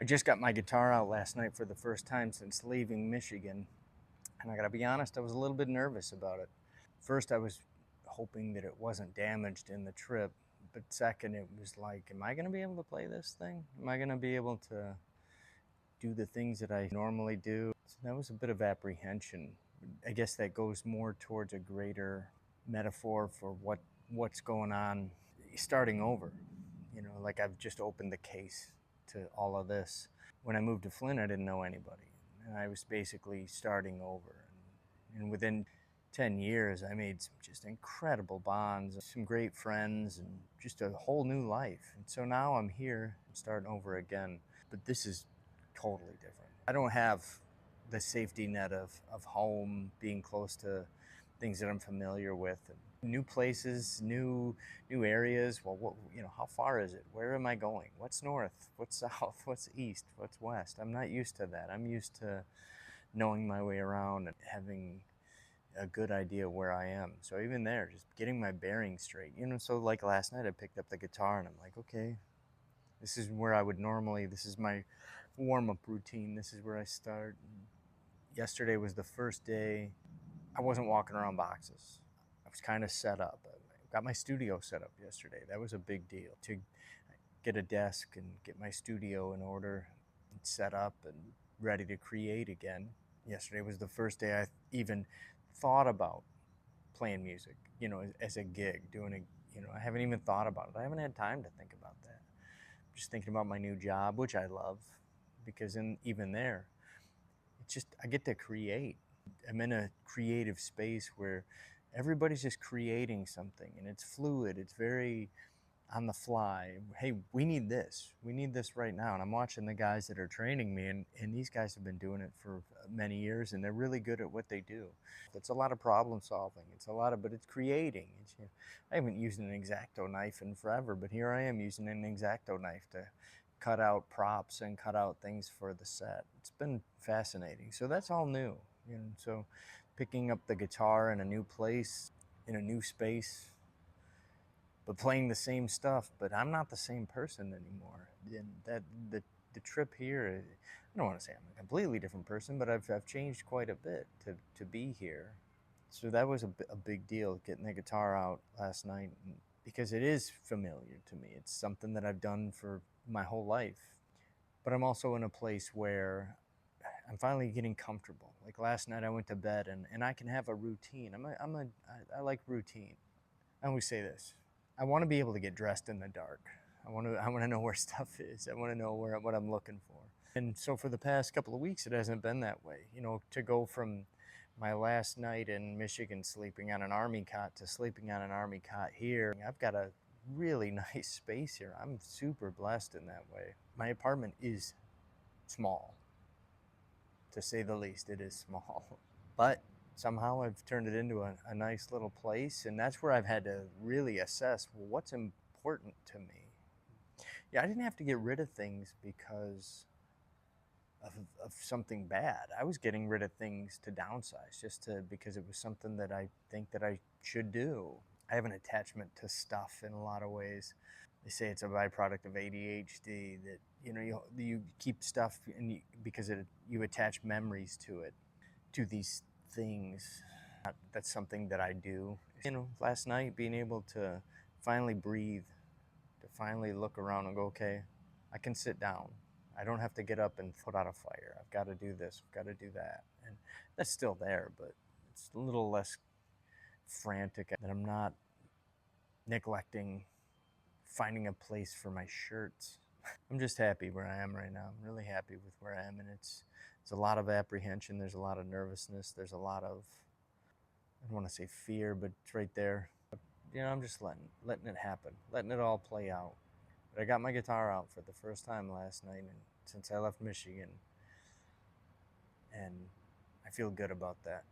just got my guitar out last night for the first time since leaving Michigan, and I gotta be honest, I was a little bit nervous about it. First, I was hoping that it wasn't damaged in the trip, but second, it was like, am I gonna be able to play this thing? Am I gonna be able to do the things that I normally do? So that was a bit of apprehension. I guess that goes more towards a greater metaphor for what's going on starting over. Like I've just opened the case to all of this. When I moved to Flint, I didn't know anybody, and I was basically starting over. And within 10 years, I made some just incredible bonds, some great friends, and just a whole new life. And so now I'm here, starting over again. But this is totally different. I don't have the safety net of home, being close to things that I'm familiar with. And new places, new areas. Well, how far is it? Where am I going? What's north? What's south? What's east? What's west? I'm not used to that. I'm used to knowing my way around and having a good idea where I am. So even there, just getting my bearings straight. So like last night I picked up the guitar and I'm like, okay, this is where I would normally, this is my warm-up routine. This is where I start. Yesterday was the first day I wasn't walking around boxes. I was kind of set up. I got my studio set up yesterday. That was a big deal, to get a desk and get my studio in order and set up and ready to create again. Yesterday was the first day I even thought about playing music, as a gig, I haven't even thought about it. I haven't had time to think about that. I'm just thinking about my new job, which I love, because even there, it's just, I get to create. I'm in a creative space where everybody's just creating something, and it's fluid. It's very on the fly. Hey, we need this right now. And I'm watching the guys that are training me, and these guys have been doing it for many years, and they're really good at what they do. It's a lot of problem solving. But it's creating. I haven't used an X-Acto knife in forever, but here I am using an X-Acto knife to cut out props and cut out things for the set. It's been fascinating. So that's all new. So picking up the guitar in a new place, in a new space, but playing the same stuff, but I'm not the same person anymore. And the trip here, I don't want to say I'm a completely different person, but I've changed quite a bit to be here. So that was a big deal, getting the guitar out last night, because it is familiar to me. It's something that I've done for my whole life. But I'm also in a place where I'm finally getting comfortable. Like last night I went to bed and I can have a routine. I like routine. I always say this. I want to be able to get dressed in the dark. I want to know where stuff is. I want to know what I'm looking for. And so for the past couple of weeks, it hasn't been that way. To go from my last night in Michigan sleeping on an army cot to sleeping on an army cot here, I've got a really nice space here. I'm super blessed in that way. My apartment is small, to say the least. It is small, but somehow I've turned it into a nice little place, and that's where I've had to really assess, well, what's important to me. Yeah, I didn't have to get rid of things because of something bad. I was getting rid of things to downsize, because it was something that I think that I should do. I have an attachment to stuff in a lot of ways. They say it's a byproduct of ADHD, that you keep stuff because you attach memories to it, to these things. That's something that I do. Last night, being able to finally breathe, to finally look around and go, okay, I can sit down. I don't have to get up and put out a fire. I've got to do this, I've got to do that. And that's still there, but it's a little less frantic, that I'm not neglecting finding a place for my shirts. I'm just happy where I am right now. I'm really happy with where I am, and it's a lot of apprehension. There's a lot of nervousness. There's a lot of, I don't want to say fear, but it's right there. I'm just letting it happen, letting it all play out. But I got my guitar out for the first time last night, and since I left Michigan, and I feel good about that.